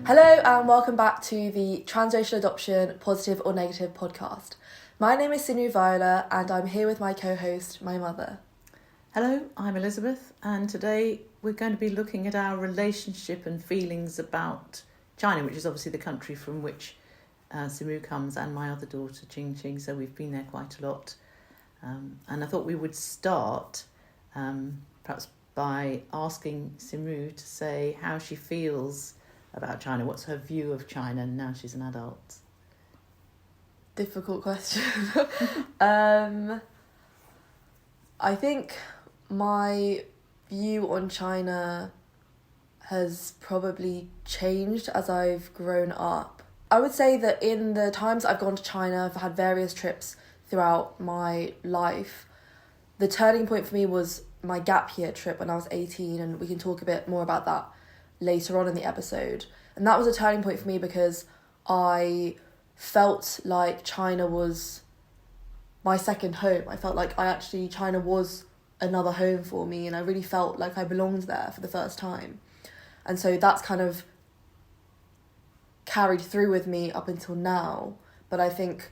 Hello and welcome back to the Transracial Adoption Positive or Negative podcast. My name is Xinru Viola and I'm here with my co-host, my mother. Hello, I'm Elizabeth, and today we're going to be looking at our relationship and feelings about China, which is obviously the country from which Xinru comes, and my other daughter QingQing, so we've been there quite a lot. And I thought we would start perhaps by asking Xinru to say how she feels about China. What's her view of China now she's an adult? Difficult question. I think my view on China has probably changed as I've grown up. I would say that in the times I've gone to China, I've had various trips throughout my life. The turning point for me was my gap year trip when I was 18, and we can talk a bit more about that later on in the episode. And that was a turning point for me because I felt like China was my second home. I felt like China was another home for me, and I really felt like I belonged there for the first time. And so that's kind of carried through with me up until now. But I think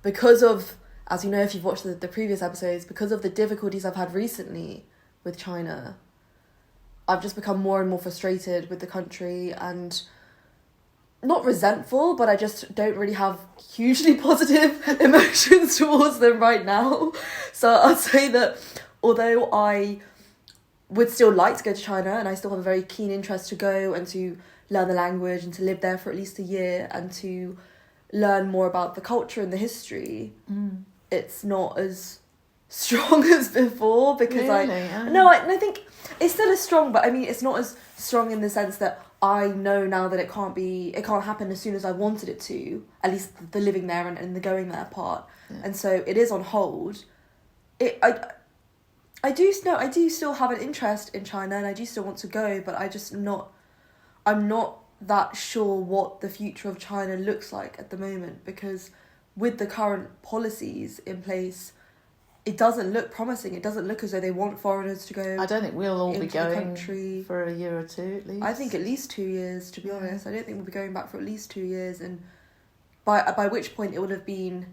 because of, as you know if you've watched the previous episodes, because of the difficulties I've had recently with China, I've just become more and more frustrated with the country and not resentful, but I just don't really have hugely positive emotions towards them right now. So I'd say that although I would still like to go to China and I still have a very keen interest to go and to learn the language and to live there for at least a year and to learn more about the culture and the history, it's not as strong as before because really? I think it's still as strong, but I mean it's not as strong in the sense that I know now that it can't happen as soon as I wanted it to, at least the living there and the going there part. And so it is on hold. I do still have an interest in China and I do still want to go, but I'm not that sure what the future of China looks like at the moment, because with the current policies in place, it doesn't look promising. It doesn't look as though they want foreigners to go. I don't think we'll all be going country for a year or two at least. I think at least 2 years, to be honest. I don't think we'll be going back for at least 2 years, and by which point it would have been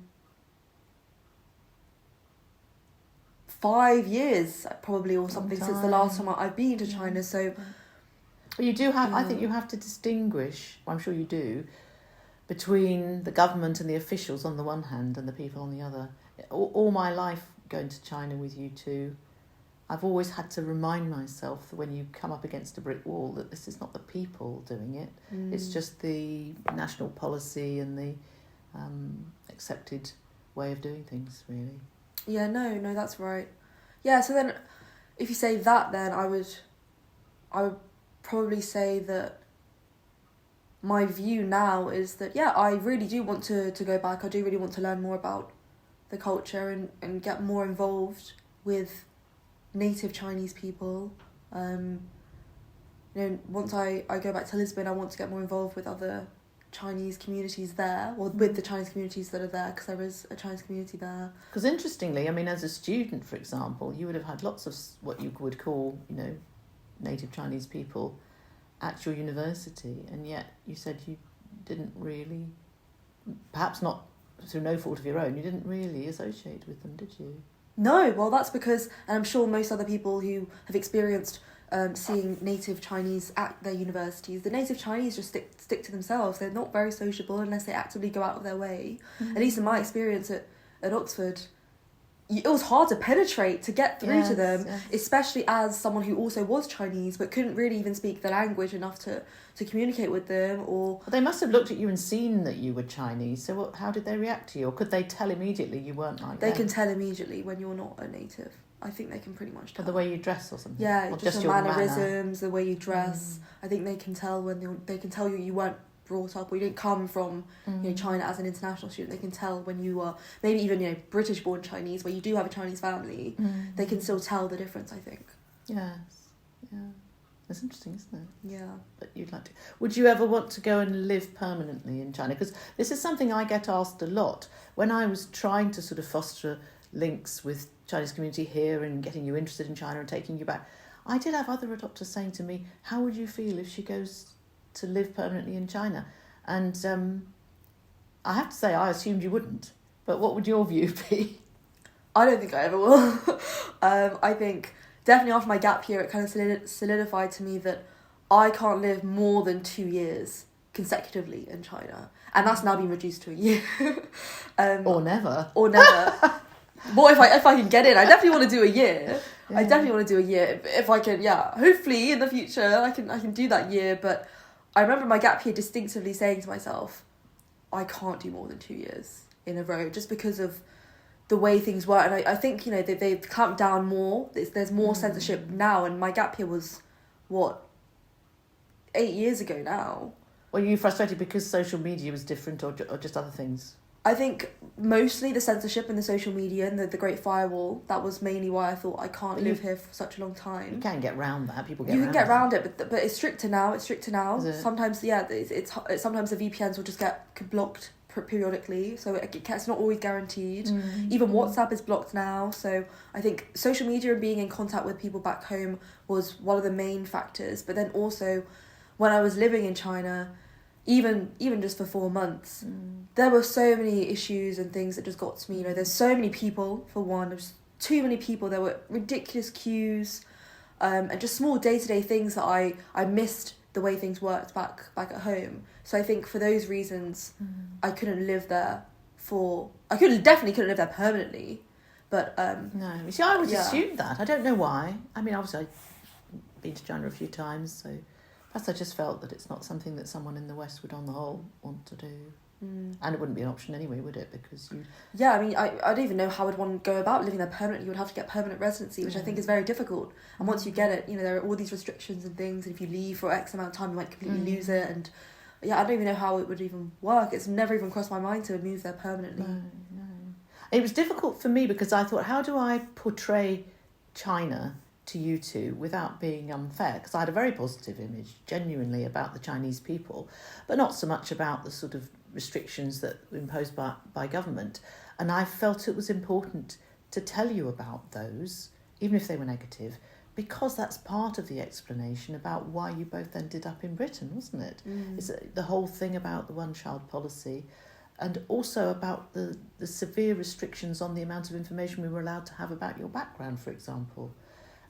5 years probably or something since the last time I've been to China. So you do have, I think you have to distinguish, I'm sure you do, between the government and the officials on the one hand and the people on the other. All my life going to China with you two, I've always had to remind myself that when you come up against a brick wall that this is not the people doing it, it's just the national policy and the accepted way of doing things, really. Yeah, no, that's right. Yeah, so then if you say that, then I would probably say that my view now is that, yeah, I really do want to go back. I do really want to learn more about the culture and get more involved with native Chinese people. Once I go back to Lisbon, I want to get more involved with other Chinese communities there, or with the Chinese communities that are there, because there is a Chinese community there. Because interestingly, I mean, as a student, for example, you would have had lots of what you would call, native Chinese people at your university, and yet you said you didn't really, perhaps not through no fault of your own, you didn't really associate with them, did you? No, well that's because, and I'm sure most other people who have experienced seeing native Chinese at their universities, the native Chinese just stick to themselves. They're not very sociable unless they actively go out of their way. At least in my experience at Oxford, it was hard to penetrate, to get through to them, especially as someone who also was Chinese but couldn't really even speak the language enough to communicate with them. Or they must have looked at you and seen that you were Chinese, so how did they react to you? Or could they tell immediately you weren't like They them? can tell immediately when you're not a native. I think they can pretty much tell. Or the way you dress or something? Yeah, or just your mannerisms, the way you dress. I think they can tell they can tell you weren't brought up or you didn't come from China as an international student. They can tell when you are maybe even British born Chinese, where you do have a Chinese family. They can still tell the difference, I think. Yes. Yeah. That's interesting, isn't it? Yeah. But you'd like to. Would you ever want to go and live permanently in China? Because this is something I get asked a lot. When I was trying to sort of foster links with Chinese community here and getting you interested in China and taking you back, I did have other adopters saying to me, how would you feel if she goes to live permanently in China. And I have to say, I assumed you wouldn't. But what would your view be? I don't think I ever will. I think definitely after my gap year, it kind of solidified to me that I can't live more than 2 years consecutively in China. And that's now been reduced to a year. Or never. Or never. What if I can get in? I definitely want to do a year. Yeah. I definitely want to do a year. If I can, hopefully in the future I can do that year. But I remember my gap year distinctively saying to myself, I can't do more than 2 years in a row, just because of the way things work. And I think, they've clamped down more. There's more censorship now, and my gap year was, 8 years ago now. Were you frustrated because social media was different, or just other things? I think mostly the censorship and the social media and the Great Firewall. That was mainly why I thought I can't live here for such a long time. You can get around that. People You can get around it, but it's stricter now. Is it? Sometimes, it's sometimes the VPNs will just get blocked periodically, so it's not always guaranteed. Even WhatsApp is blocked now. So I think social media and being in contact with people back home was one of the main factors. But then also, when I was living in China, even just for 4 months, there were so many issues and things that just got to me. There's so many people, for one. There's too many people. There were ridiculous queues, and just small day-to-day things that I missed the way things worked back at home. So I think for those reasons, I couldn't live there definitely couldn't live there permanently. But no, you see, I would assume that. I don't know why. I mean, obviously I've been to China a few times, so perhaps I just felt that it's not something that someone in the West would, on the whole, want to do. And it wouldn't be an option anyway, would it? Because you... Yeah, I mean, I don't even know how I'd want to go about living there permanently. You would have to get permanent residency, which I think is very difficult. And once you get it, there are all these restrictions and things. And if you leave for X amount of time, you might completely lose it. And I don't even know how it would even work. It's never even crossed my mind to move there permanently. No. It was difficult for me because I thought, how do I portray China to you two without being unfair? Because I had a very positive image, genuinely, about the Chinese people, but not so much about the sort of restrictions that were imposed by government. And I felt it was important to tell you about those, even if they were negative, because that's part of the explanation about why you both ended up in Britain, wasn't it? It's the whole thing about the one-child policy, and also about the severe restrictions on the amount of information we were allowed to have about your background, for example.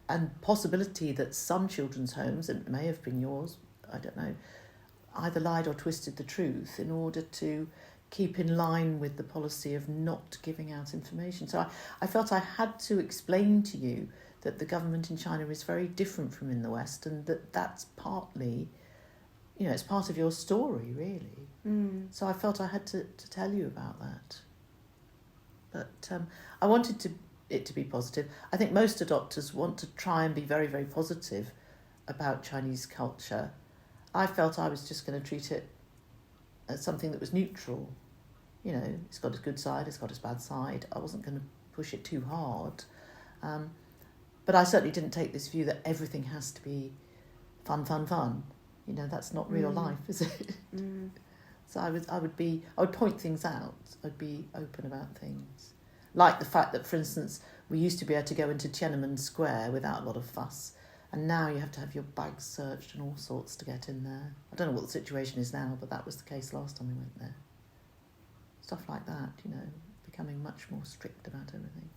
And possibility that some children's homes, and it may have been yours, I don't know, either lied or twisted the truth in order to keep in line with the policy of not giving out information. So I felt I had to explain to you that the government in China is very different from in the West, and that's partly, it's part of your story, really. So I felt I had to tell you about that. But I wanted it to be positive. I think most adopters want to try and be very, very positive about Chinese culture. I felt I was just going to treat it as something that was neutral. It's got its good side, it's got its bad side. I wasn't going to push it too hard. But I certainly didn't take this view that everything has to be fun. That's not real life, is it? So I would point things out. I'd be open about things. Like the fact that, for instance, we used to be able to go into Tiananmen Square without a lot of fuss. And now you have to have your bags searched and all sorts to get in there. I don't know what the situation is now, but that was the case last time we went there. Stuff like that, becoming much more strict about everything.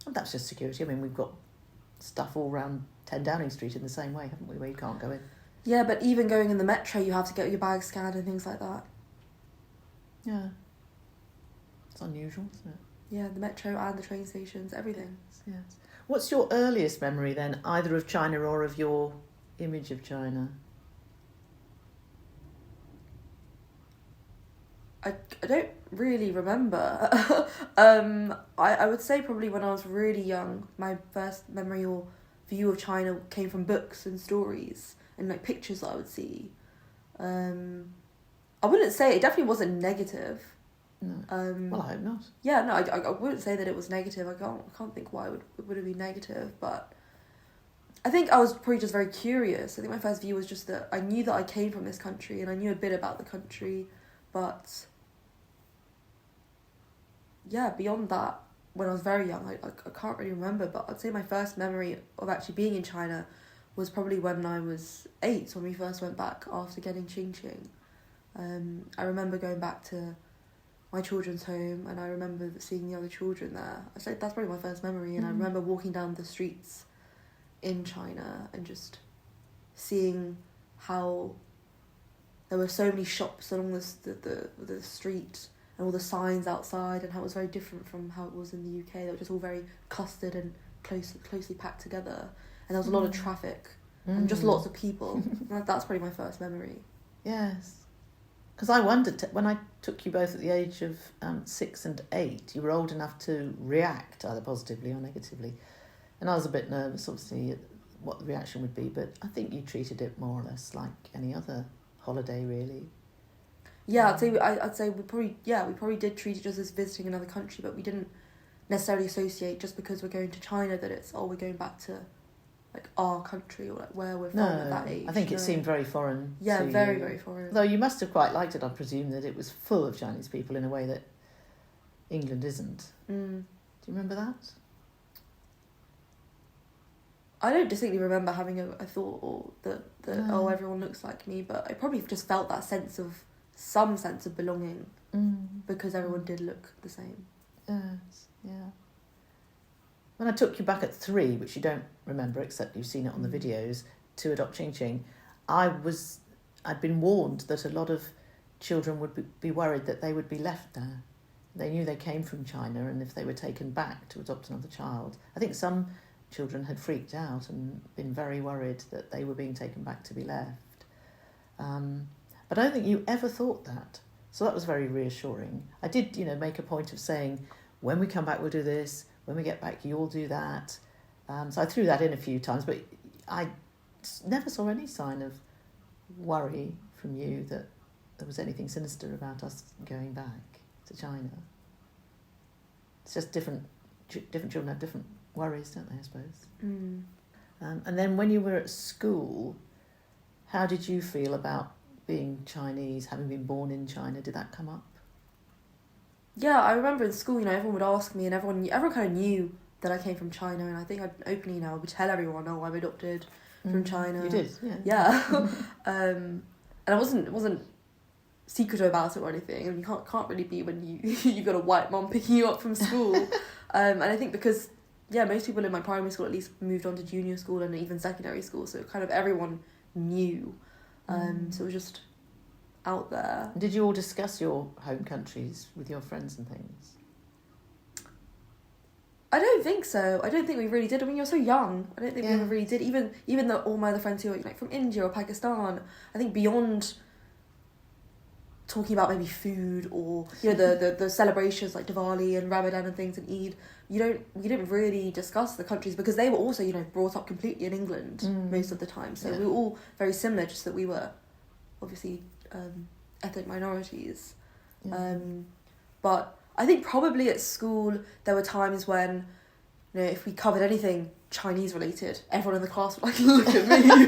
And that's just security. I mean, we've got stuff all around 10 Downing Street in the same way, haven't we, where you can't go in. Yeah, but even going in the metro, you have to get your bag scanned and things like that. Yeah. It's unusual, isn't it? Yeah, the metro and the train stations, everything. Yes. What's your earliest memory then, either of China or of your image of China? I don't really remember. I would say probably when I was really young, my first memory or view of China came from books and stories and pictures that I would see. I wouldn't say it definitely wasn't negative. No. Well, I hope not. Yeah, no, I wouldn't say that it was negative. I can't think why it would have been negative, but I think I was probably just very curious. I think my first view was just that I knew that I came from this country and I knew a bit about the country, but yeah, beyond that, when I was very young, I can't really remember, but I'd say my first memory of actually being in China was probably when I was 8, when we first went back after getting QingQing. I remember going back to my children's home, and I remember seeing the other children there. I said that's probably my first memory, and I remember walking down the streets in China and just seeing how there were so many shops along the street and all the signs outside, and how it was very different from how it was in the UK. They were just all very clustered and closely packed together, and there was a lot of traffic and just lots of people. That's probably my first memory. Yes. Because I wondered, when I took you both at the age of 6 and 8, you were old enough to react either positively or negatively. And I was a bit nervous, obviously, at what the reaction would be, but I think you treated it more or less like any other holiday, really. Yeah, I'd say we probably did treat it just as visiting another country, but we didn't necessarily associate just because we're going to China that it's, we're going back to like our country or like where we're from at that age. I think it seemed very foreign. Yeah, very, very foreign. Though you must have quite liked it, I presume, that it was full of Chinese people in a way that England isn't. Do you remember that? I don't distinctly remember having a thought or that everyone looks like me, but I probably just felt that some sense of belonging because everyone did look the same. Yes, yeah. When I took you back at 3, which you don't remember except you've seen it on the videos, to adopt QingQing, I'd been warned that a lot of children would be worried that they would be left there. They knew they came from China, and if they were taken back to adopt another child, I think some children had freaked out and been very worried that they were being taken back to be left. But I don't think you ever thought that. So that was very reassuring. I did, make a point of saying, when we come back, we'll do this. When we get back, you'll do that. So I threw that in a few times, but I never saw any sign of worry from you that there was anything sinister about us going back to China. It's just different children have different worries, don't they, I suppose? And then when you were at school, how did you feel about being Chinese, having been born in China? Did that come up? Yeah, I remember in school, everyone would ask me, and everyone kind of knew that I came from China, and I think I'd openly would tell everyone, I'm adopted from China. You did, yeah. And I wasn't secretive about it or anything, and you can't really be when you've got a white mom picking you up from school. And I think because most people in my primary school at least moved on to junior school and even secondary school, so kind of everyone knew. So it was just out there. Did you all discuss your home countries with your friends and things? I don't think so. I don't think we really did. I mean, you're so young. I don't think we ever really did. Even all my other friends who are from India or Pakistan, I think beyond talking about maybe food or the celebrations like Diwali and Ramadan and things and Eid, we didn't really discuss the countries because they were also brought up completely in England most of the time. So we were all very similar, just that we were obviously ethnic minorities. But I think probably at school there were times when if we covered anything Chinese related, everyone in the class would look at me.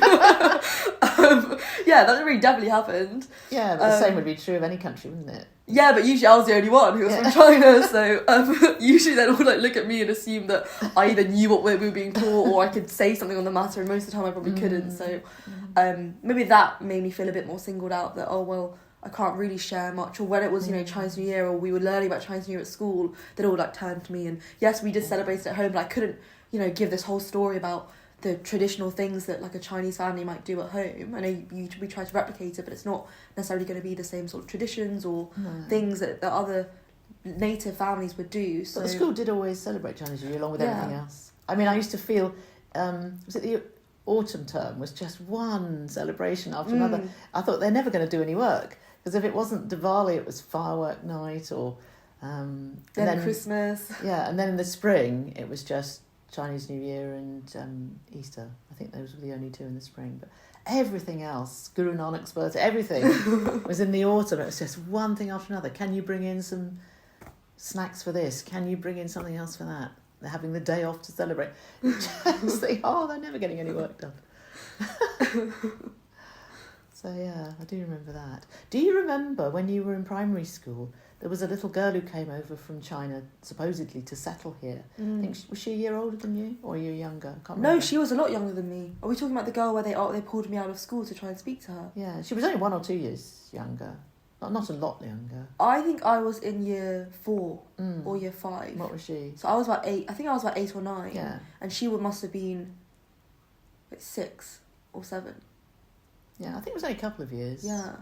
That really definitely happened. Yeah, but the same would be true of any country, wouldn't it? Yeah, but usually I was the only one who was from China, so usually they'd all look at me and assume that I either knew what we were being taught or I could say something on the matter, and most of the time I probably couldn't. So maybe that made me feel a bit more singled out, that I can't really share much. Or when it was Chinese New Year, or we were learning about Chinese New Year at school, they'd all turn to me, and yes, we did celebrate it at home, but I couldn't give this whole story about the traditional things that a Chinese family might do at home. I know we try to replicate it, but it's not necessarily going to be the same sort of traditions or things that other native families would do. So but the school did always celebrate Chinese New Year along with everything else. I mean, I used to feel, was it the autumn term was just one celebration after another. I thought they're never going to do any work, because if it wasn't Diwali, it was firework night or... then Christmas. Yeah, and then in the spring, it was just Chinese New Year and Easter. I think those were the only two in the spring. But everything else, Guru Nanak's birthday, everything was in the autumn. It was just one thing after another. Can you bring in some snacks for this? Can you bring in something else for that? They're having the day off to celebrate. Just think, they're never getting any work done. So yeah, I do remember that. Do you remember when you were in primary school there was a little girl who came over from China, supposedly to settle here. I think was she a year older than you, or a year younger? I can't remember. No, she was a lot younger than me. Are we talking about the girl where they pulled me out of school to try and speak to her? Yeah, she was only 1 or 2 years younger. Not a lot younger. I think I was in year 4 or year 5. What was she? So I was about 8. I think I was about 8 or 9. Yeah. And she must have been 6 or 7. Yeah, I think it was only a couple of years. Yeah.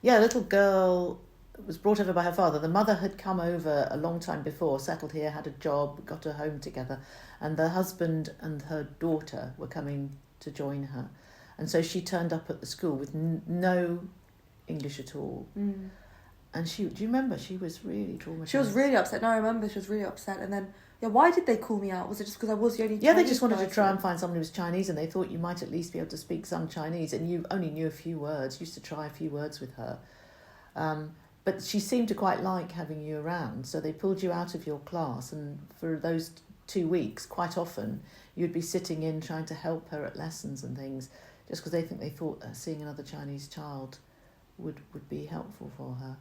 Yeah, a little girl was brought over by her father. The mother had come over a long time before, settled here, had a job, got a home together, and the husband and her daughter were coming to join her. And so she turned up at the school with no English at all. And do you remember? She was really traumatised. She was really upset. No, I remember she was really upset. And then, why did they call me out? Was it just because I was the only Yeah, Chinese they just wanted person? to try and find someone who was Chinese, and they thought you might at least be able to speak some Chinese, and you only knew a few words. You used to try a few words with her. But she seemed to quite like having you around, so they pulled you out of your class, and for those 2 weeks, quite often, you'd be sitting in trying to help her at lessons and things, just because they thought seeing another Chinese child would be helpful for her.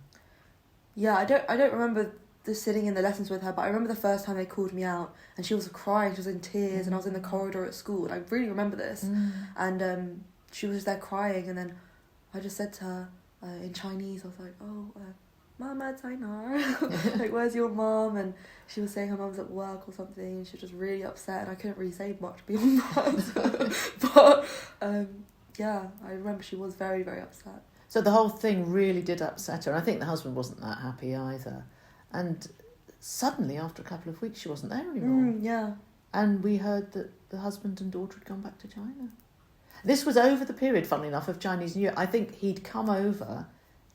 Yeah, I don't remember the sitting in the lessons with her, but I remember the first time they called me out, and she was crying, she was in tears, and I was in the corridor at school, and I really remember this. And she was there crying, and then I just said to her in Chinese, I was like, Mama, like, where's your mum? And she was saying her mum's at work or something, and she was just really upset, and I couldn't really say much beyond that. But yeah, I remember she was very, very upset. So the whole thing really did upset her. I think the husband wasn't that happy either. And suddenly, after a couple of weeks, she wasn't there anymore. Yeah. And we heard that the husband and daughter had gone back to China. This was over the period, funnily enough, of Chinese New Year. I think he'd come over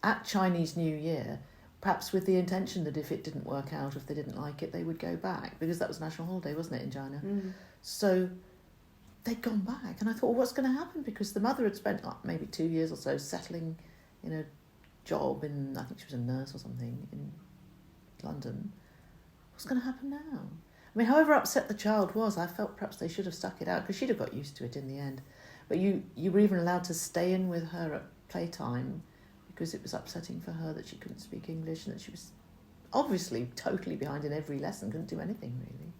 at Chinese New Year, perhaps with the intention that if it didn't work out, if they didn't like it, they would go back, because that was national holiday, wasn't it, in China? So they'd gone back, and I thought, well, what's going to happen? Because the mother had spent maybe 2 years or so settling in a job in, I think she was a nurse or something, in London. What's going to happen now? I mean, however upset the child was, I felt perhaps they should have stuck it out, because she'd have got used to it in the end. But you were even allowed to stay in with her at playtime, because it was upsetting for her that she couldn't speak English, and that she was obviously totally behind in every lesson, couldn't do anything really.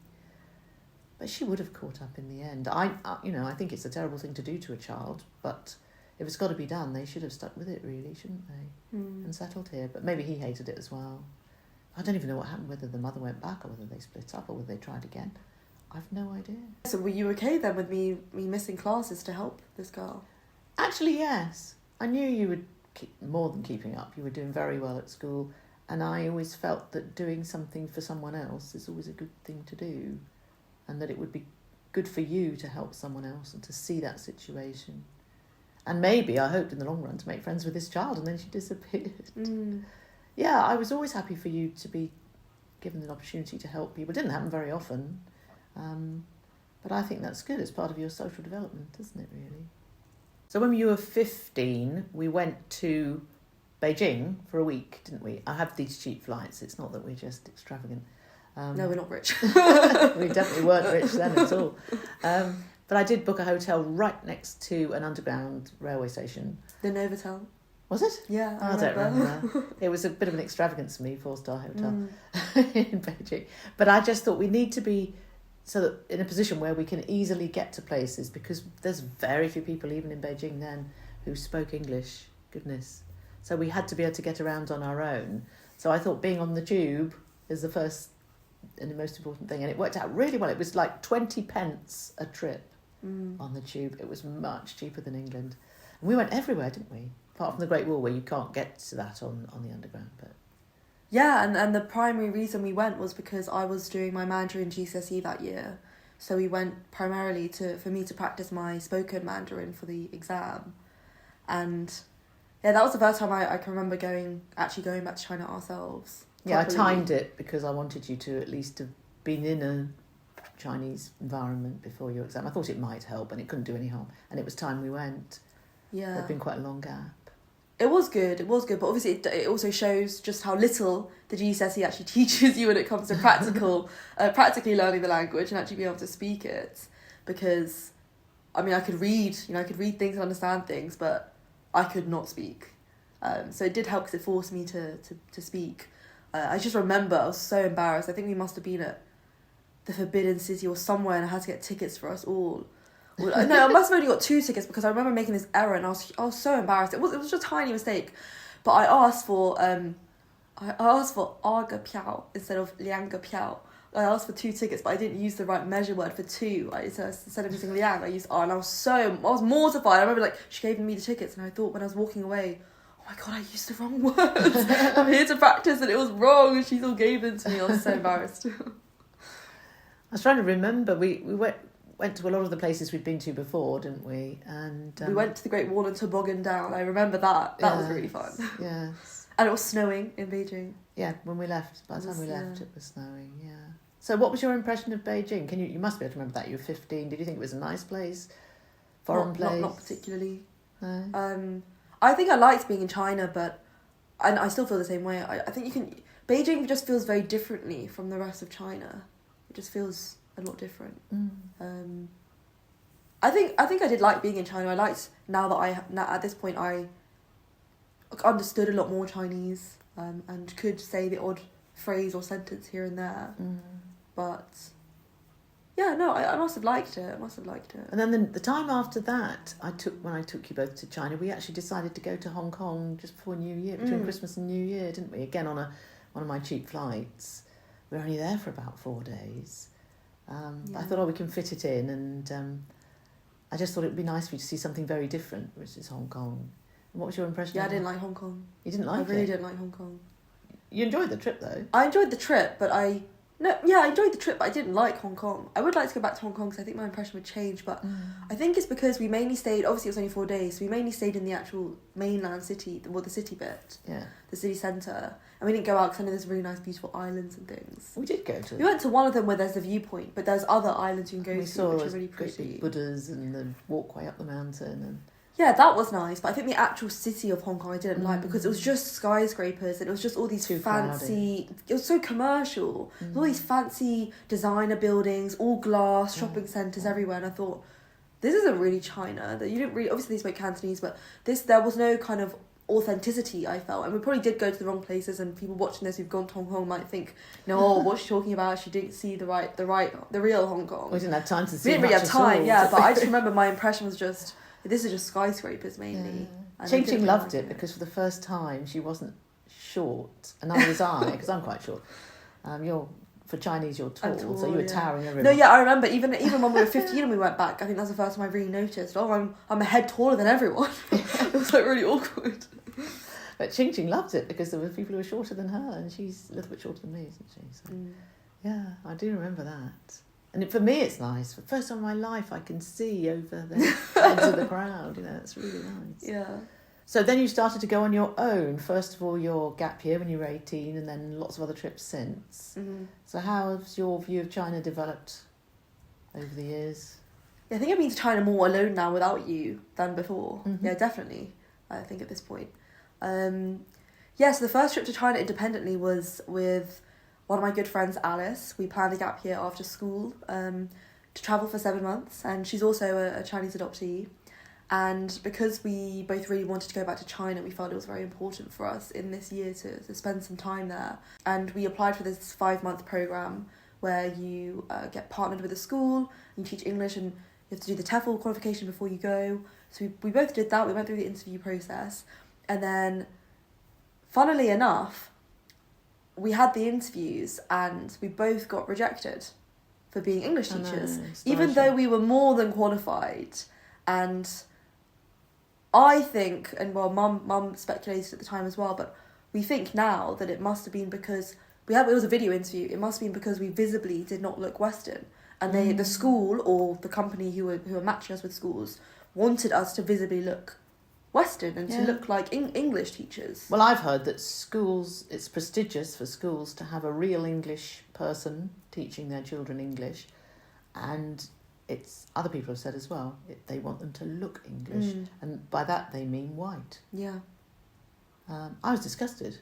But she would have caught up in the end. I think it's a terrible thing to do to a child, but if it's got to be done, they should have stuck with it, really, shouldn't they? And settled here. But maybe he hated it as well. I don't even know what happened, whether the mother went back or whether they split up or whether they tried again. I've no idea. So were you okay then with me missing classes to help this girl? Actually, yes. I knew you would keep more than keeping up. You were doing very well at school, and I always felt that doing something for someone else is always a good thing to do, and that it would be good for you to help someone else and to see that situation. And maybe I hoped in the long run to make friends with this child, and then she disappeared. Yeah, I was always happy for you to be given an opportunity to help people. It didn't happen very often, but I think that's good. It's part of your social development, isn't it, really? So when you were 15, we went to Beijing for a week, didn't we? I had these cheap flights. It's not that we're just extravagant. No, we're not rich. We definitely weren't rich then at all. But I did book a hotel right next to an underground railway station. The Novotel. Was it? Yeah, I don't remember. It was a bit of an extravagance for me, 4-star hotel in Beijing. But I just thought we need to be so that in a position where we can easily get to places, because there's very few people, even in Beijing then, who spoke English. Goodness. So we had to be able to get around on our own. So I thought being on the tube is the first and the most important thing. And it worked out really well. It was like 20 pence a trip on the tube. It was much cheaper than England. And we went everywhere, didn't we? Apart from the Great Wall, where you can't get to that on the underground. But yeah, and the primary reason we went was because I was doing my Mandarin GCSE that year. So we went primarily for me to practice my spoken Mandarin for the exam. And yeah, that was the first time I can remember going back to China ourselves. Yeah, properly. I timed it because I wanted you to at least have been in a Chinese environment before your exam. I thought it might help, and it couldn't do any harm. And it was time we went. Yeah. There'd been quite a long gap. It was good, but obviously it also shows just how little the GCSE actually teaches you when it comes to practically learning the language and actually being able to speak it. Because, I mean, I could read things and understand things, but I could not speak. So it did help because it forced me to speak. I just remember I was so embarrassed. I think we must have been at the Forbidden City or somewhere, and I had to get tickets for us all. No, I must have only got 2 tickets because I remember making this error and I was so embarrassed. It was just a tiny mistake, but I asked for Aga Piao instead of Lianga Piao. I asked for 2 tickets, but I didn't use the right measure word for 2. So instead of using Liang, I used R, and I was mortified. I remember like she gave me the tickets, and I thought when I was walking away, oh my god, I used the wrong words. I'm here to practice, and it was wrong, and she still gave them to me. I was so embarrassed. I was trying to remember. We went to a lot of the places we'd been to before, didn't we? And we went to the Great Wall and toboggan down. I remember that. That was really fun. Yes. And it was snowing in Beijing. Yeah, when we left. By the time we left, it was snowing. Yeah. So, what was your impression of Beijing? You must be able to remember that. You were 15. Did you think it was a nice place? Foreign place? Not particularly. No. I think I liked being in China, but I still feel the same way. I think Beijing just feels very differently from the rest of China. It just feels a lot different. I think I did like being in China. I liked now at this point I understood a lot more Chinese and could say the odd phrase or sentence here and there. But yeah, no, I must have liked it. And then the time after that, when I took you both to China, we actually decided to go to Hong Kong just before New Year, between Christmas and New Year, didn't we? Again on one of my cheap flights. We were only there for about 4 days. But I thought, we can fit it in, and I just thought it would be nice for you to see something very different, which is Hong Kong. And what was your impression? Yeah, I didn't like Hong Kong. You didn't like it? I really didn't like Hong Kong. You enjoyed the trip, though? I enjoyed the trip, but I enjoyed the trip, but I didn't like Hong Kong. I would like to go back to Hong Kong because I think my impression would change, but I think it's because we mainly stayed, obviously it was only 4 days, so we mainly stayed in the actual mainland city, the city bit, the city centre, and we didn't go out because I know there's really nice, beautiful islands and things. We did go to... We went to one of them where there's a viewpoint, but there's other islands you can go to, which are really pretty. Buddhas and the walkway up the mountain and... Yeah, that was nice, but I think the actual city of Hong Kong I didn't like because it was just skyscrapers and it was just all these fancy... Crowded. It was so commercial. All these fancy designer buildings, all glass, shopping centres everywhere, and I thought, this isn't really China. That you didn't really... Obviously they spoke Cantonese, but there was no kind of authenticity, I felt. And we probably did go to the wrong places, and people watching this who've gone to Hong Kong might think, no, what's she talking about? She didn't see the real Hong Kong. We didn't have time to see. We didn't really have time, but I just remember my impression was just... This is just skyscrapers mainly. Yeah. QingQing loved it because for the first time she wasn't short, and neither was I, because I'm quite short. For Chinese you're tall, so you were towering everyone. No, yeah, I remember even when we were 15 and we went back, I think that's the first time I really noticed. Oh, I'm a head taller than everyone. It was like really awkward. But QingQing loved it because there were people who were shorter than her, and she's a little bit shorter than me, isn't she? So, yeah, I do remember that. And for me, it's nice. For the first time in my life, I can see over the heads of the crowd. It's really nice. Yeah. So then you started to go on your own. First of all, your gap year when you were 18, and then lots of other trips since. So how has your view of China developed over the years? Yeah, I think I've been to China more alone now without you than before. Yeah, definitely. I think at this point. So the first trip to China independently was with one of my good friends, Alice. We planned a gap year after school to travel for 7 months, and she's also a Chinese adoptee. And because we both really wanted to go back to China, we felt it was very important for us in this year to spend some time there. And we applied for this 5-month programme where you get partnered with a school, you teach English, and you have to do the TEFL qualification before you go. So we both did that. We went through the interview process. And then, funnily enough, we had the interviews and we both got rejected for being English teachers, even though we were more than qualified. And I think, and well, Mum speculated at the time as well, but we think now that it must have been because it was a video interview. It must have been because we visibly did not look Western, and the school or the company who were matching us with schools wanted us to visibly look Western and to look like English teachers. Well, I've heard that it's prestigious for schools to have a real English person teaching their children English, and other people have said as well, they want them to look English, and by that they mean white. Yeah. I was disgusted.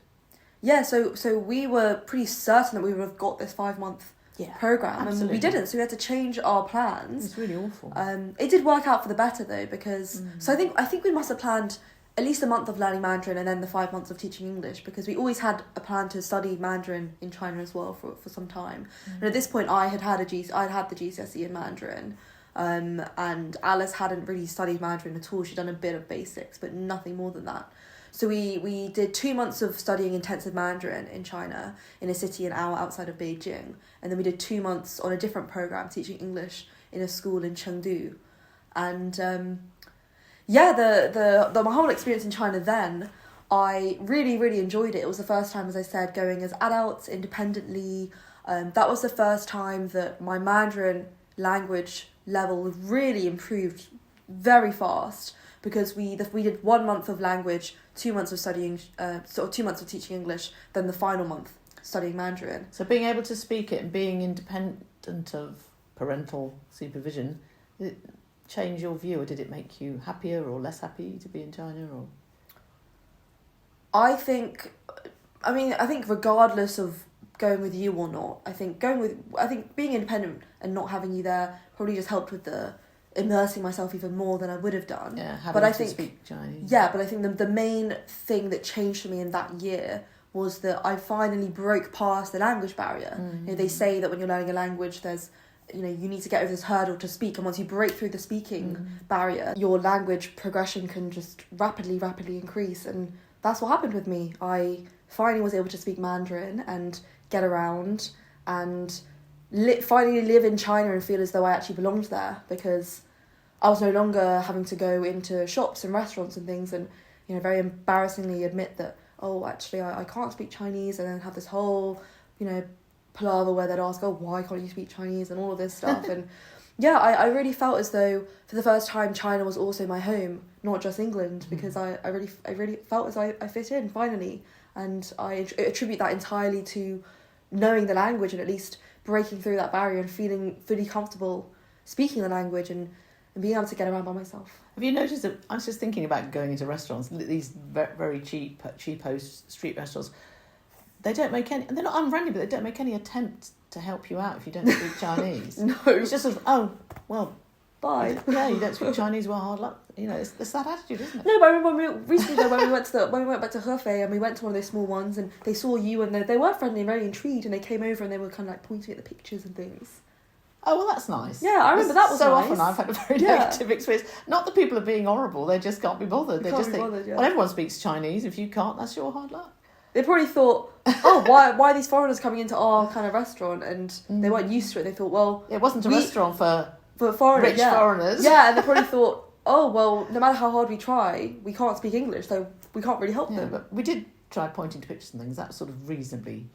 Yeah, so we were pretty certain that we would have got this 5-month program, and we didn't, so we had to change our plans. It's really awful. It did work out for the better though, because so I think we must have planned at least a month of learning Mandarin and then the 5 months of teaching English, because we always had a plan to study Mandarin in China as well for some time. And at this point, I'd had the GCSE in Mandarin, and Alice hadn't really studied Mandarin at all. She'd done a bit of basics, but nothing more than that. So we did 2 months of studying intensive Mandarin in China in a city an hour outside of Beijing, and then we did 2 months on a different program teaching English in a school in Chengdu, and my whole experience in China then, I really, really enjoyed it. It was the first time, as I said, going as adults independently. That was the first time that my Mandarin language level really improved very fast, because we did 1 month of language, 2 months of studying, 2 months of teaching English, then the final month studying Mandarin. So being able to speak it and being independent of parental supervision, did it change your view, or did it make you happier or less happy to be in China? Or I think regardless of going with you or not, I think being independent and not having you there probably just helped with the immersing myself even more than I would have done. Yeah, having to speak Chinese. Yeah, but I think the main thing that changed for me in that year was that I finally broke past the language barrier. Mm. You know, they say that when you're learning a language, there's, you know, you need to get over this hurdle to speak, and once you break through the speaking barrier, your language progression can just rapidly increase, and that's what happened with me. I finally was able to speak Mandarin and get around and finally live in China and feel as though I actually belonged there, because I was no longer having to go into shops and restaurants and things and, you know, very embarrassingly admit that, oh, actually I can't speak Chinese, and then have this whole, you know, palaver where they'd ask, oh, why can't you speak Chinese, and all of this stuff. And yeah, I really felt as though for the first time China was also my home, not just England, because I really felt as I fit in finally, and I attribute that entirely to knowing the language and at least breaking through that barrier and feeling fully comfortable speaking the language and being able to get around by myself. Have you noticed that, I was just thinking about going into restaurants, these very cheapo street restaurants, they don't make any, and they're not unfriendly, but they don't make any attempt to help you out if you don't speak Chinese. No. It's just sort of, oh, well, bye. Yeah, you don't speak Chinese, well, hard luck. You know, it's that attitude, isn't it? No, but I remember when we went back to Hefei, and we went to one of those small ones, and they saw you, and they were friendly and very intrigued, and they came over and they were kind of like pointing at the pictures and things. Oh, well, that's nice. Yeah, I remember that was so nice. Often I've had a very negative experience. Not that people are being horrible, they just can't be bothered. They just think, well, everyone speaks Chinese. If you can't, that's your hard luck. They probably thought, oh, why are these foreigners coming into our kind of restaurant? And they weren't used to it. They thought, well... It wasn't a restaurant for foreigners, rich foreigners. Yeah, and they probably thought, oh, well, no matter how hard we try, we can't speak English, so we can't really help them. But we did try pointing to pictures and things. That was sort of reasonably...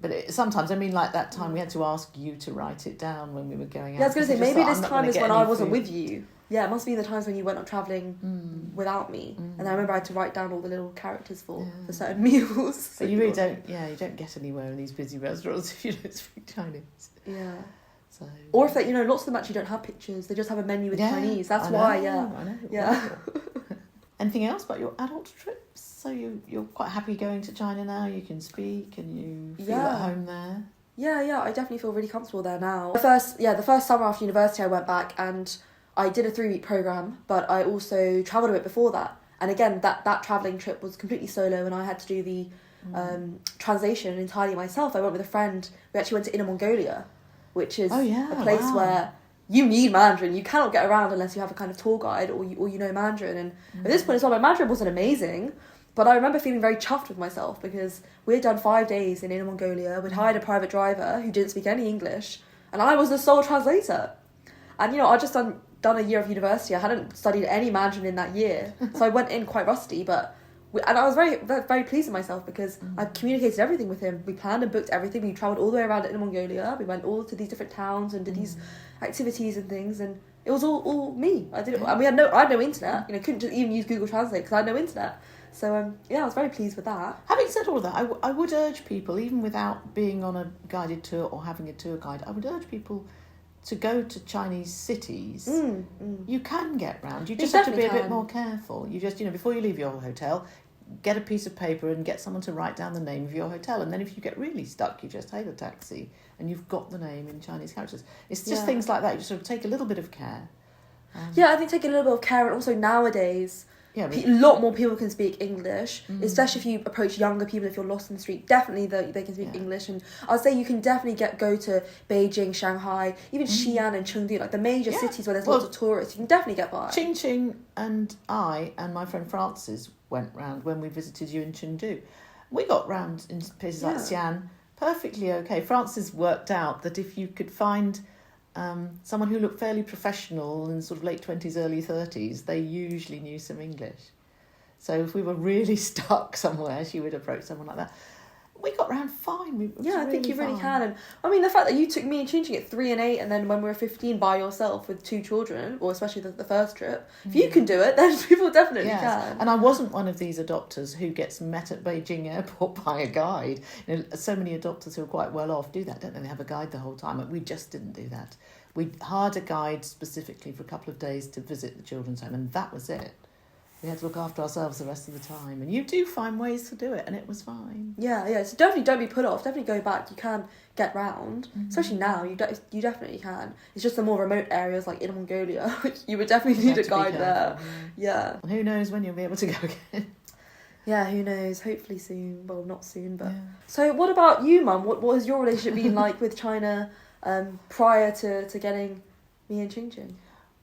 But sometimes, I mean, like that time we had to ask you to write it down when we were going out. Yeah, I was going to say, maybe this time is when I wasn't with you. Yeah, it must be the times when you went on travelling without me. And I remember I had to write down all the little characters for certain meals. So you really don't get anywhere in these busy restaurants if you don't speak Chinese. Yeah. So. Or if they, lots of them actually don't have pictures. They just have a menu with Chinese. That's why, I know. Yeah. Anything else about your adult trips? So you're quite happy going to China now? You can speak and you feel at home there? Yeah, I definitely feel really comfortable there now. The first summer after university I went back and I did a 3-week programme, but I also travelled a bit before that. And again, that travelling trip was completely solo, and I had to do the translation entirely myself. I went with a friend. We actually went to Inner Mongolia, which is a place where you need Mandarin. You cannot get around unless you have a kind of tour guide or you know Mandarin. And at this point as well, my Mandarin wasn't amazing, but I remember feeling very chuffed with myself because we had done 5 days in Inner Mongolia. We'd hired a private driver who didn't speak any English, and I was the sole translator. And I'd just done a year of university. I hadn't studied any Mandarin in that year, so I went in quite rusty, and I was very, very pleased with myself because I communicated everything with him. We planned and booked everything. We travelled all the way around Inner Mongolia. We went all to these different towns and did these activities and things, and it was all me. I did it, and I had no internet. Couldn't just even use Google Translate because I had no internet. So I was very pleased with that. Having said all that, I would urge people, even without being on a guided tour or having a tour guide, I would urge people to go to Chinese cities. You can get round. You just have to be a bit more careful. You just, before you leave your hotel, get a piece of paper and get someone to write down the name of your hotel. And then if you get really stuck, you just hail a taxi and you've got the name in Chinese characters. It's just things like that. You just sort of take a little bit of care. I think taking a little bit of care, and also nowadays, Yeah, a lot more people can speak English, especially if you approach younger people. If you're lost in the street, definitely they can speak English. And I'd say you can definitely go to Beijing, Shanghai, even Xi'an and Chengdu, like the major cities where there's lots of tourists. You can definitely get by. QingQing and I and my friend Francis went round when we visited you in Chengdu. We got round in places like Xi'an perfectly okay. Francis worked out that if you could find someone who looked fairly professional in sort of late 20s, early 30s, they usually knew some English. So if we were really stuck somewhere, she would approach someone like that. We got round fine. I think you really can. And I mean, the fact that you took me and Chin at 3 and 8, and then when we were 15 by yourself with 2 children, or especially the first trip, if you can do it, then people definitely can. And I wasn't one of these adopters who gets met at Beijing airport by a guide. You know, so many adopters who are quite well off do that, don't they? They have a guide the whole time. And we just didn't do that. We hired a guide specifically for a couple of days to visit the children's home, and that was it. We had to look after ourselves the rest of the time. And you do find ways to do it, and it was fine. Yeah. So definitely don't be put off. Definitely go back. You can get round. Especially now, you definitely can. It's just the more remote areas like in Mongolia, you would definitely need a guide there. Yeah. And who knows when you'll be able to go again. Yeah, who knows? Hopefully soon. Well, not soon, but... Yeah. So what about you, Mum? What has your relationship been like with China prior to getting me and QingQing?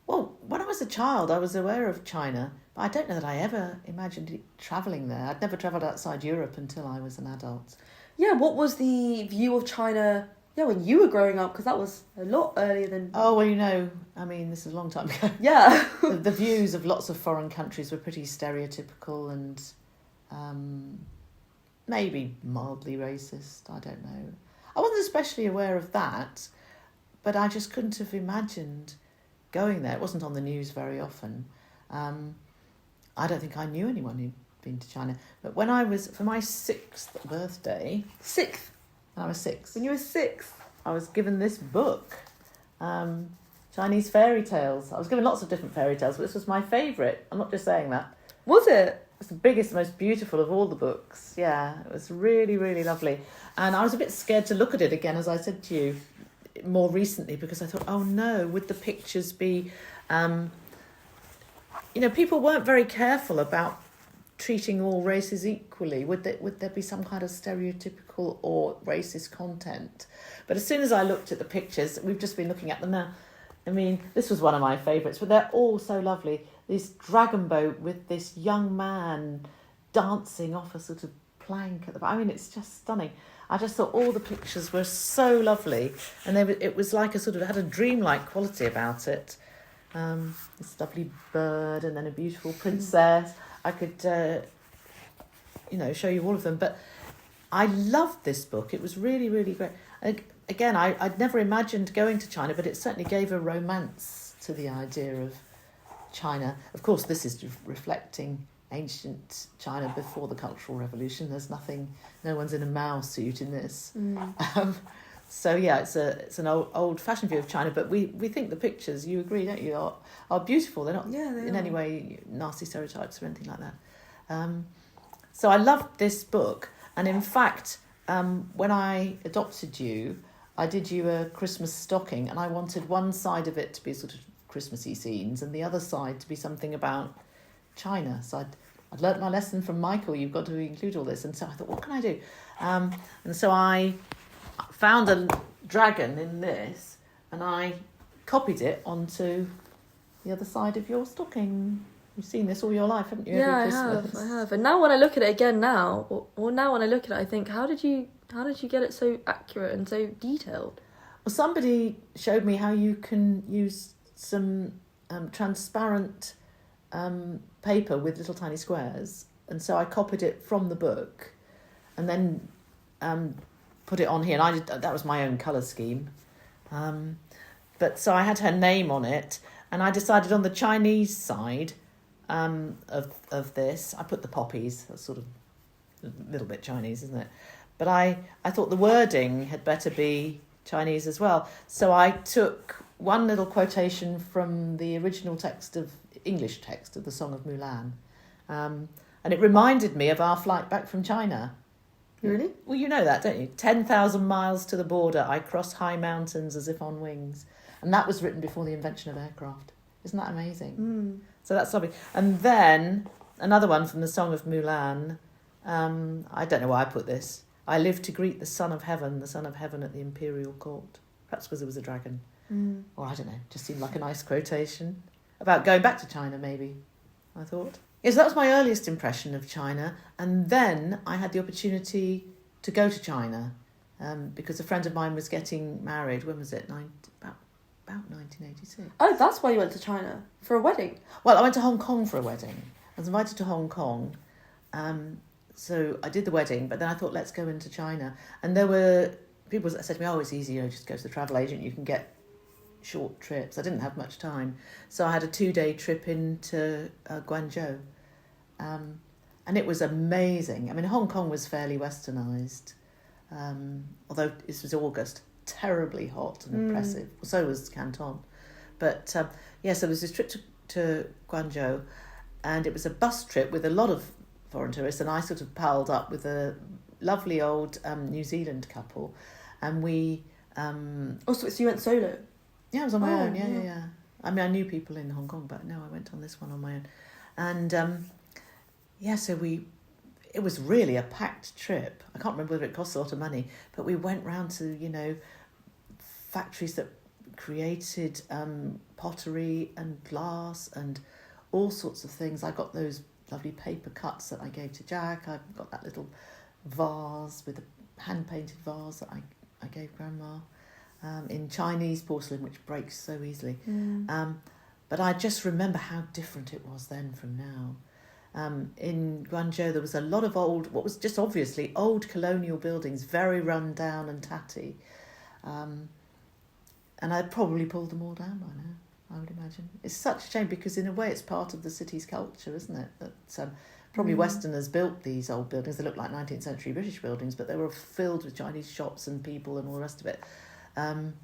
Well, when I was a child, I was aware of China, but I don't know that I ever imagined travelling there. I'd never travelled outside Europe until I was an adult. Yeah, what was the view of China, when you were growing up? Because that was a lot earlier than... Oh, well, I mean, this is a long time ago. Yeah. the views of lots of foreign countries were pretty stereotypical and maybe mildly racist, I don't know. I wasn't especially aware of that, but I just couldn't have imagined going there. It wasn't on the news very often. I don't think I knew anyone who'd been to China. But when I was, for my 6th birthday... 6th? When I was 6. When you were 6? I was given this book, Chinese fairy tales. I was given lots of different fairy tales, but this was my favourite. I'm not just saying that. Was it? It's the biggest, most beautiful of all the books. Yeah, it was really, really lovely. And I was a bit scared to look at it again, as I said to you, more recently, because I thought, oh no, would the pictures be... people weren't very careful about treating all races equally. Would there be some kind of stereotypical or racist content? But as soon as I looked at the pictures, we've just been looking at them now. I mean, this was one of my favourites, but they're all so lovely. This dragon boat with this young man dancing off a sort of plank at the back. I mean, it's just stunning. I just thought all the pictures were so lovely, and it was like it had a dreamlike quality about it. This lovely bird and then a beautiful princess. I could, show you all of them. But I loved this book. It was really, really great. Again, I'd never imagined going to China, but it certainly gave a romance to the idea of China. Of course, this is reflecting ancient China before the Cultural Revolution. No one's in a Mao suit in this. So yeah, it's an old-fashioned view of China, but we think the pictures, you agree, don't you, are beautiful. They're not in any way nasty stereotypes or anything like that. So I loved this book, and in fact, when I adopted you, I did you a Christmas stocking, and I wanted one side of it to be sort of Christmassy scenes, and the other side to be something about China. So I'd learnt my lesson from Michael. You've got to include all this, and so I thought, what can I do? And so I found a dragon in this, and I copied it onto the other side of your stocking. You've seen this all your life, haven't you? Yeah, Every Christmas. I have. And now when I look at it again now, or now when I look at it, I think, how did you get it so accurate and so detailed? Well, somebody showed me how you can use some transparent paper with little tiny squares, and so I copied it from the book, and then put it on here, and that was my own colour scheme. But so I had her name on it, and I decided on the Chinese side of this, I put the poppies. That's sort of a little bit Chinese, isn't it? But I thought the wording had better be Chinese as well. So I took one little quotation from the original English text of the Song of Mulan, and it reminded me of our flight back from China. Really? Well, you know that, don't you? 10,000 miles to the border, I cross high mountains as if on wings. And that was written before the invention of aircraft. Isn't that amazing? Mm. So that's lovely. And then another one from the Song of Mulan. I don't know why I put this. I live to greet the Son of Heaven at the imperial court. Perhaps because there was a dragon. Or I don't know, just seemed like a nice quotation. About going back to China, maybe, I thought. Yes, that was my earliest impression of China. And then I had the opportunity to go to China because a friend of mine was getting married. When was it? About 1986. Oh, that's why you went to China? For a wedding? Well, I went to Hong Kong for a wedding. I was invited to Hong Kong. So I did the wedding, but then I thought, let's go into China. And there were people that said to me, oh, it's easy, just go to the travel agent, you can get short trips. I didn't have much time. So I had a 2-day trip into Guangzhou. And it was amazing. I mean, Hong Kong was fairly westernised, although this was August, terribly hot and oppressive. So was Canton. But so there was this trip to Guangzhou, and it was a bus trip with a lot of foreign tourists, and I sort of palled up with a lovely old New Zealand couple, and we... so you went solo? Yeah, I was on my own, yeah. I mean, I knew people in Hong Kong, but no, I went on this one on my own. And, so it was really a packed trip. I can't remember whether it cost a lot of money, but we went round to, factories that created pottery and glass and all sorts of things. I got those lovely paper cuts that I gave to Jack. I got that little vase with a hand-painted vase that I gave Grandma. In Chinese porcelain, which breaks so easily. But I just remember how different it was then from now. In Guangzhou, there was a lot of what was just obviously old colonial buildings, very run down and tatty. And I'd probably pulled them all down by now, I would imagine. It's such a shame because in a way it's part of the city's culture, isn't it? That probably Westerners built these old buildings. They look like 19th century British buildings, but they were filled with Chinese shops and people and all the rest of it. And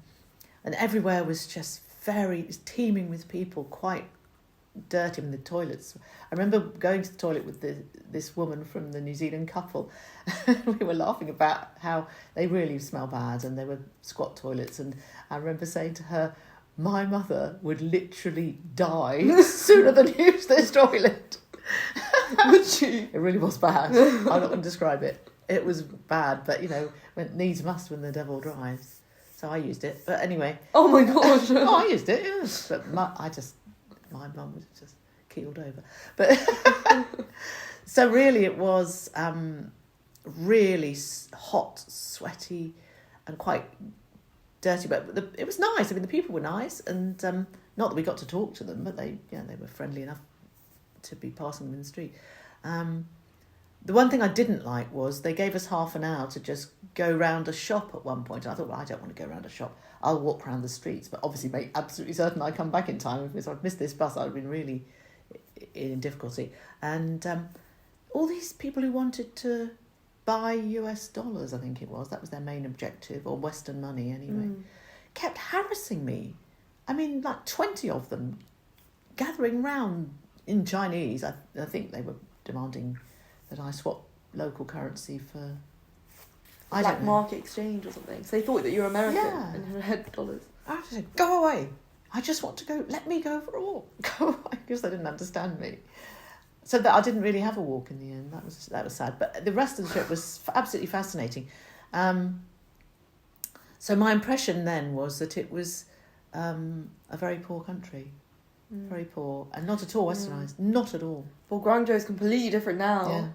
everywhere was just was teeming with people, quite dirty in the toilets. I remember going to the toilet with this woman from the New Zealand couple. We were laughing about how they really smell bad and they were squat toilets. And I remember saying to her, my mother would literally die sooner than use this toilet. Would she? It really was bad. I'm not going to describe it. It was bad, but, when needs must when the devil drives. So I used it. But anyway. Oh my gosh. I used it, yes. But my mum was just keeled over. But so really it was really hot, sweaty and quite dirty. But it was nice. I mean, the people were nice. And not that we got to talk to them, but they were friendly enough to be passing them in the street. The one thing I didn't like was they gave us half an hour to just go round a shop at one point. And I thought, well, I don't want to go round a shop. I'll walk around the streets, but obviously make absolutely certain I come back in time. If I'd missed this bus, I would have been really in difficulty. And all these people who wanted to buy US dollars, I think it was, that was their main objective, or Western money anyway, kept harassing me. I mean, like 20 of them gathering round in Chinese. I think they were demanding that I swap local currency for... Black market exchange or something. So they thought that you were American and had dollars. I just said, go away. I just want to go. Let me go for a walk. Go away. Because they didn't understand me. So that I didn't really have a walk in the end. That was sad. But the rest of the trip was absolutely fascinating. So my impression then was that it was a very poor country. Very poor. And not at all westernised. Not at all. Well, Guangzhou is completely different now. Yeah.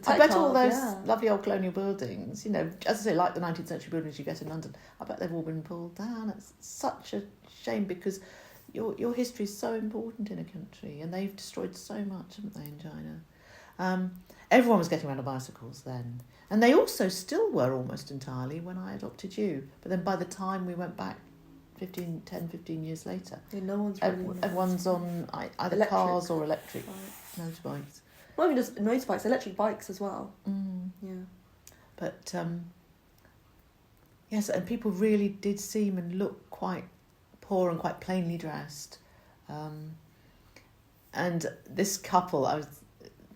I bet all those lovely old colonial buildings, as I say, like the 19th century buildings you get in London, I bet they've all been pulled down. It's such a shame because your history is so important in a country and they've destroyed so much, haven't they, in China? Everyone was getting around on bicycles then. And they also still were almost entirely when I adopted you. But then by the time we went back 10, 15 years later, no one's really everyone's on either electric cars or electric motorbikes. Not even just motorbikes, electric bikes as well. Yeah. But, yes, and people really did seem and look quite poor and quite plainly dressed. And this couple, I was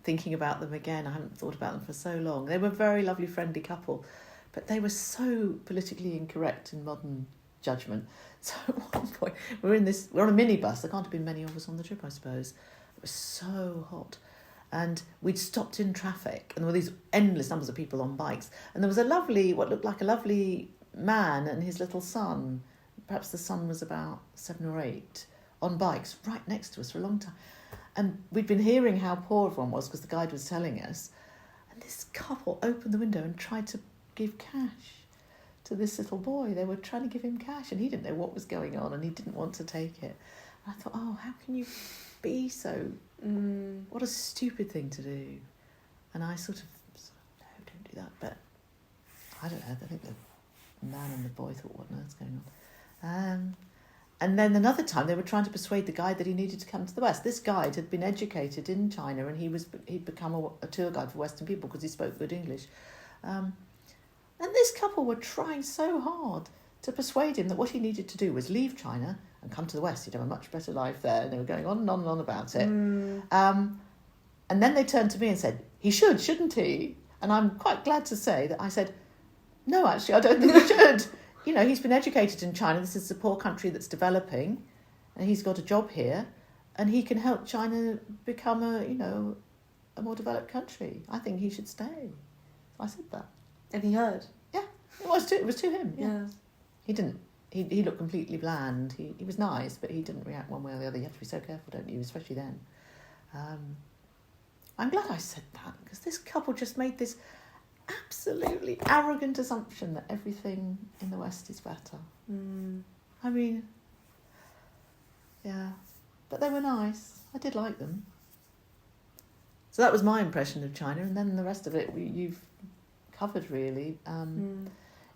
thinking about them again. I haven't thought about them for so long. They were a very lovely, friendly couple, but they were so politically incorrect in modern judgment. So at one point, we're on a minibus. There can't have been many of us on the trip, I suppose. It was so hot. And we'd stopped in traffic, and there were these endless numbers of people on bikes. And there was what looked like a lovely man and his little son. Perhaps the son was about 7 or 8, on bikes right next to us for a long time. And we'd been hearing how poor everyone was because the guide was telling us. And this couple opened the window and tried to give cash to this little boy. They were trying to give him cash, and he didn't know what was going on, and he didn't want to take it. And I thought, oh, how can you be so... What a stupid thing to do. And I sort of, no, don't do that. But I don't know. I think the man and the boy thought, what on earth's going on? And then another time they were trying to persuade the guide that he needed to come to the West. This guide had been educated in China, and he'd become a tour guide for Western people because he spoke good English. And this couple were trying so hard to persuade him that what he needed to do was leave China and come to the West. He'd have a much better life there. And they were going on and on and on about it. And then they turned to me and said, he should, shouldn't he? And I'm quite glad to say that I said, no, actually, I don't think he should. You know, he's been educated in China. This is a poor country that's developing, and he's got a job here, and he can help China become a more developed country. I think he should stay. I said that. And he heard? Yeah, it was to him. Yeah. He didn't. He looked completely bland. He was nice, but he didn't react one way or the other. You have to be so careful, don't you? Especially then. I'm glad I said that, because this couple just made this absolutely arrogant assumption that everything in the West is better. I mean, yeah. But they were nice. I did like them. So that was my impression of China, and then the rest of it you've covered, really.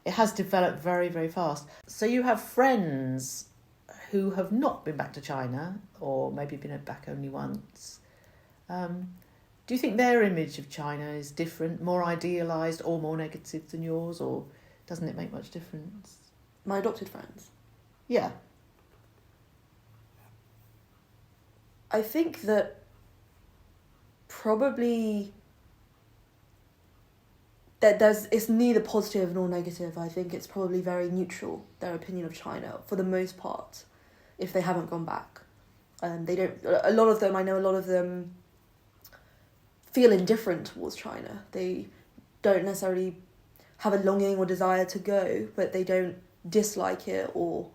It has developed very, very fast. So you have friends who have not been back to China, or maybe been back only once. Do you think their image of China is different, more idealised or more negative than yours, or doesn't it make much difference? My adopted friends? Yeah. I think that probably... it's neither positive nor negative. I think it's probably very neutral, their opinion of China, for the most part, if they haven't gone back. They don't. A lot of them, I know a lot of them feel indifferent towards China. They don't necessarily have a longing or desire to go, but they don't dislike it or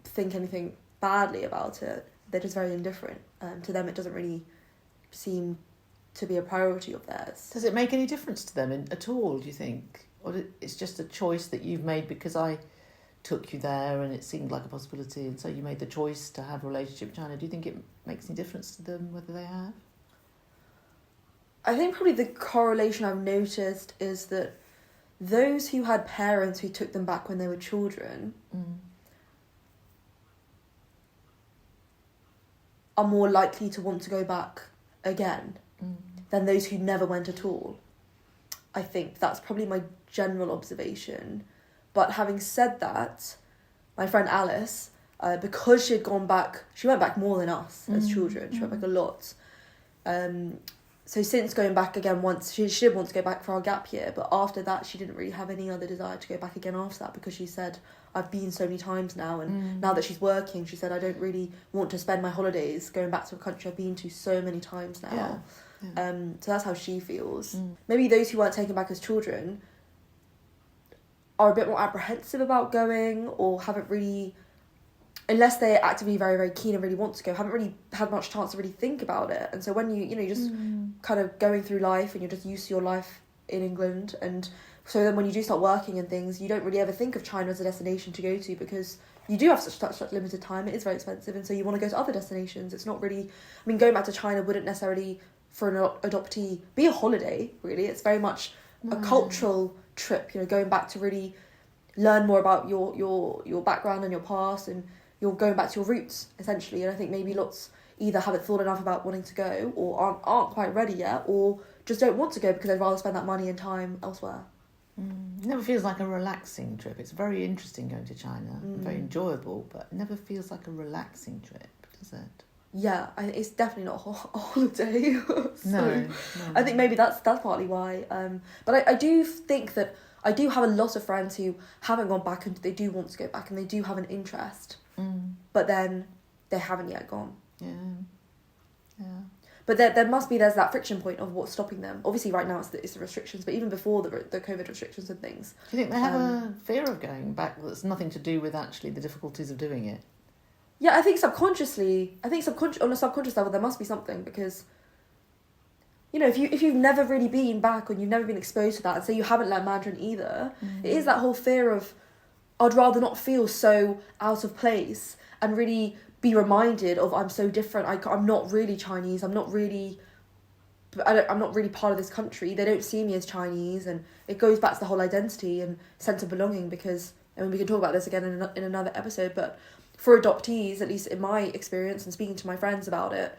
think anything badly about it. They're just very indifferent. To them, it doesn't really seem to be a priority of theirs. Does it make any difference to them at all, do you think? Or it's just a choice that you've made because I took you there and it seemed like a possibility, and so you made the choice to have a relationship with China? Do you think it makes any difference to them whether they have? I think probably the correlation I've noticed is that those who had parents who took them back when they were children are more likely to want to go back again than those who never went at all. I think that's probably my general observation. But having said that, my friend Alice, because she had gone back, she went back more than us as children. She went back a lot. So since going back again once, she did want to go back for our gap year, but after that she didn't really have any other desire to go back again after that, because she said, I've been so many times now, and now that she's working, she said, I don't really want to spend my holidays going back to a country I've been to so many times now. Yeah. So that's how she feels. Maybe those who weren't taken back as children are a bit more apprehensive about going, or haven't really, unless they're actively very, very keen and really want to go, haven't really had much chance to really think about it. And so when you're just kind of going through life and you're just used to your life in England, and so then when you do start working and things, you don't really ever think of China as a destination to go to, because you do have such limited time. It is very expensive, and so you want to go to other destinations. It's not really, I mean, going back to China wouldn't necessarily, for an adoptee, be a holiday, really. It's very much a cultural trip, going back to really learn more about your background and your past, and you're going back to your roots, essentially. And I think maybe lots either haven't thought enough about wanting to go, or aren't quite ready yet, or just don't want to go because they'd rather spend that money and time elsewhere. It never feels like a relaxing trip. It's very interesting going to China, very enjoyable, but it never feels like a relaxing trip, does it? Yeah, it's definitely not a holiday. No. I think maybe that's partly why. But I do think that I do have a lot of friends who haven't gone back, and they do want to go back, and they do have an interest, but then they haven't yet gone. Yeah. But there's that friction point of what's stopping them. Obviously, right now it's the restrictions, but even before the COVID restrictions and things. Do you think they have a fear of going back that's nothing to do with actually the difficulties of doing it? Yeah, I think subconsciously, on a subconscious level, there must be something because, you know, if you've never really been back or you've never been exposed to that, and say you haven't learned Mandarin either, it is that whole fear of, I'd rather not feel so out of place and really be reminded of I'm so different. I'm not really Chinese. I'm not really part of this country. They don't see me as Chinese, and it goes back to the whole identity and sense of belonging. Because, I mean, we can talk about this again in another episode, but for adoptees, at least in my experience and speaking to my friends about it,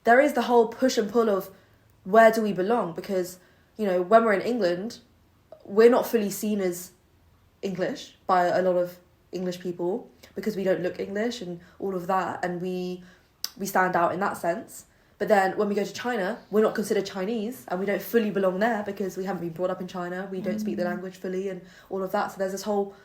there is the whole push and pull of where do we belong? Because, you know, when we're in England, we're not fully seen as English by a lot of English people because we don't look English and all of that, and we stand out in that sense. But then when we go to China, we're not considered Chinese and we don't fully belong there because we haven't been brought up in China, we don't speak the language fully and all of that. So there's this whole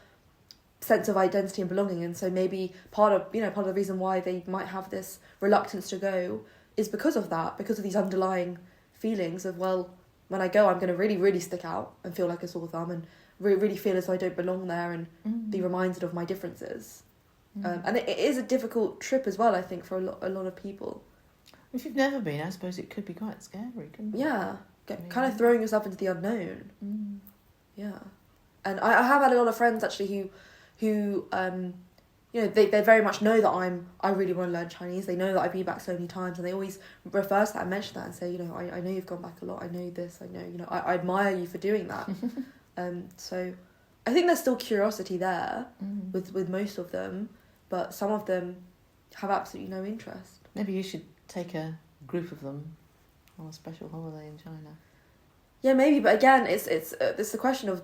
sense of identity and belonging, and so maybe part of the reason why they might have this reluctance to go is because of that, because of these underlying feelings of, well, when I go I'm going to really, really stick out and feel like a sore thumb and really feel as though I don't belong there and be reminded of my differences. And it is a difficult trip as well, I think, for a lot of people. If you've never been, I suppose it could be quite scary, couldn't it? Yeah, kind of throwing yourself into the unknown. Yeah. And I have had a lot of friends actually who you know, they very much know that I really want to learn Chinese. They know that I've been back so many times, and they always refer to that and mention that and say, you know, I know you've gone back a lot. I know this. I know, you know, I admire you for doing that. So I think there's still curiosity there with most of them, but some of them have absolutely no interest. Maybe you should take a group of them on a special holiday in China. Yeah, maybe, but again, it's the question of,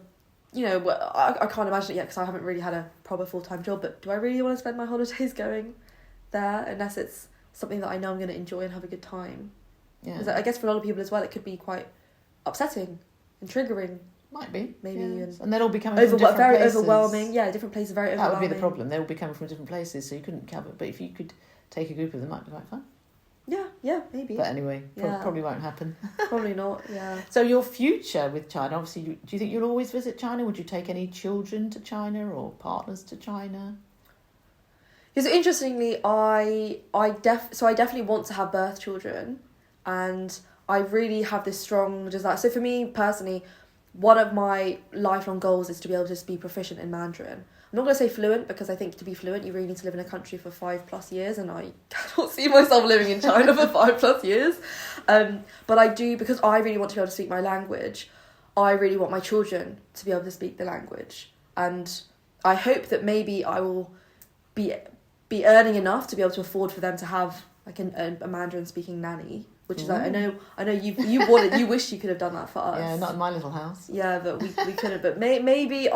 you know, I can't imagine it yet because I haven't really had a proper full-time job, but do I really want to spend my holidays going there unless it's something that I know I'm going to enjoy and have a good time? Yeah. Because I guess for a lot of people as well, it could be quite upsetting and triggering. Might be. Maybe. Yes. And they'll all be coming from different very places. Overwhelming. Yeah, different places, very overwhelming. That would be the problem. They'll all be coming from different places, so you couldn't cover. But if you could take a group of them, it might be quite fun. Yeah, maybe. But anyway, probably won't happen. Probably not, yeah. So your future with China, obviously, do you think you'll always visit China? Would you take any children to China or partners to China? Because interestingly, I definitely want to have birth children, and I really have this strong desire. So for me personally, one of my lifelong goals is to be able to be proficient in Mandarin. I'm not going to say fluent, because I think to be fluent you really need to live in a country for 5+ years, and I cannot see myself living in China for 5+ years. But I do, because I really want to be able to speak my language, I really want my children to be able to speak the language. And I hope that maybe I will be earning enough to be able to afford for them to have like a Mandarin speaking nanny, which is like, I know you wish you could have done that for us. Yeah, not in my little house. Yeah, but we couldn't. But maybe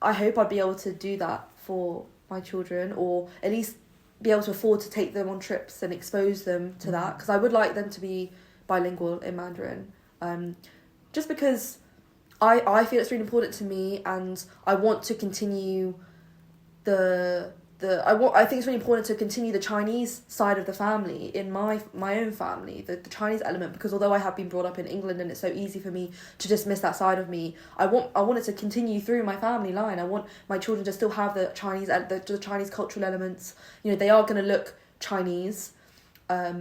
I hope I'd be able to do that for my children, or at least be able to afford to take them on trips and expose them to that, because I would like them to be bilingual in Mandarin, just because I feel it's really important to me, and I want to continue I think it's really important to continue the Chinese side of the family in my own family, the Chinese element, because although I have been brought up in England and it's so easy for me to dismiss that side of me, I want it to continue through my family line. I want my children to still have the Chinese cultural elements. You know, they are going to look Chinese. I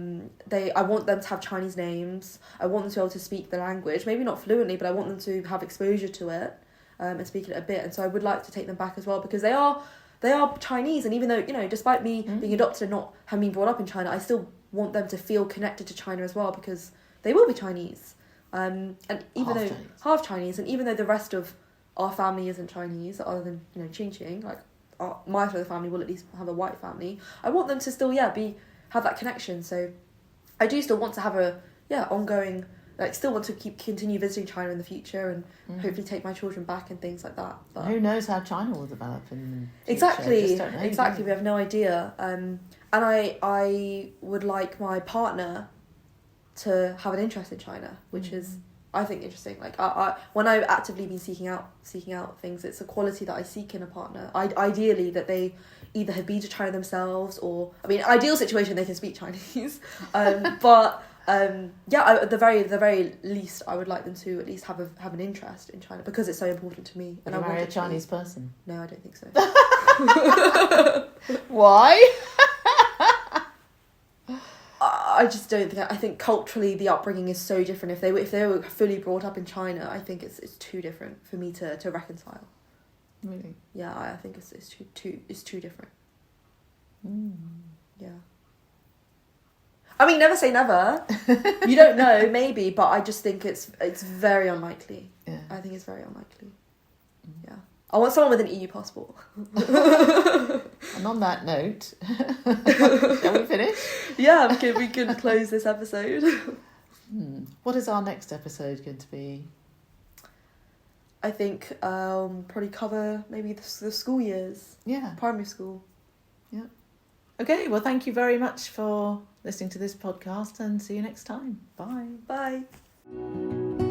want them to have Chinese names. I want them to be able to speak the language, maybe not fluently, but I want them to have exposure to it, and speak it a bit. And so I would like to take them back as well, because they are Chinese, and even though, you know, despite me being adopted and not having been brought up in China, I still want them to feel connected to China as well, because they will be Chinese. And even half Chinese, and even though the rest of our family isn't Chinese, other than, you know, QingQing, like my side of the family will at least have a white family, I want them to still have that connection. So I do still want to have ongoing, like, still want to continue visiting China in the future, and hopefully take my children back and things like that. But who knows how China will develop in the future? Exactly. We have no idea. And I would like my partner to have an interest in China, which is I think interesting. Like I when I've actively been seeking out things, it's a quality that I seek in a partner. Ideally that they either have been to China themselves, or I mean, ideal situation they can speak Chinese. But at the very least, I would like them to at least have an interest in China, because it's so important to me. And I marry a Chinese person? No, I don't think so. Why? I just don't think. I think culturally the upbringing is so different. If they were fully brought up in China, I think it's too different for me to reconcile. Really? Yeah, I think it's too different. Yeah. I mean, never say never. You don't know, maybe, but I just think it's very unlikely. Yeah. I think it's very unlikely. Yeah. I want someone with an EU passport. And on that note, shall we finish? Yeah, we can close this episode. What is our next episode going to be? I think probably cover maybe the school years. Yeah. Primary school. Yeah. Okay, well, thank you very much for listening to this podcast, and see you next time. Bye. Bye.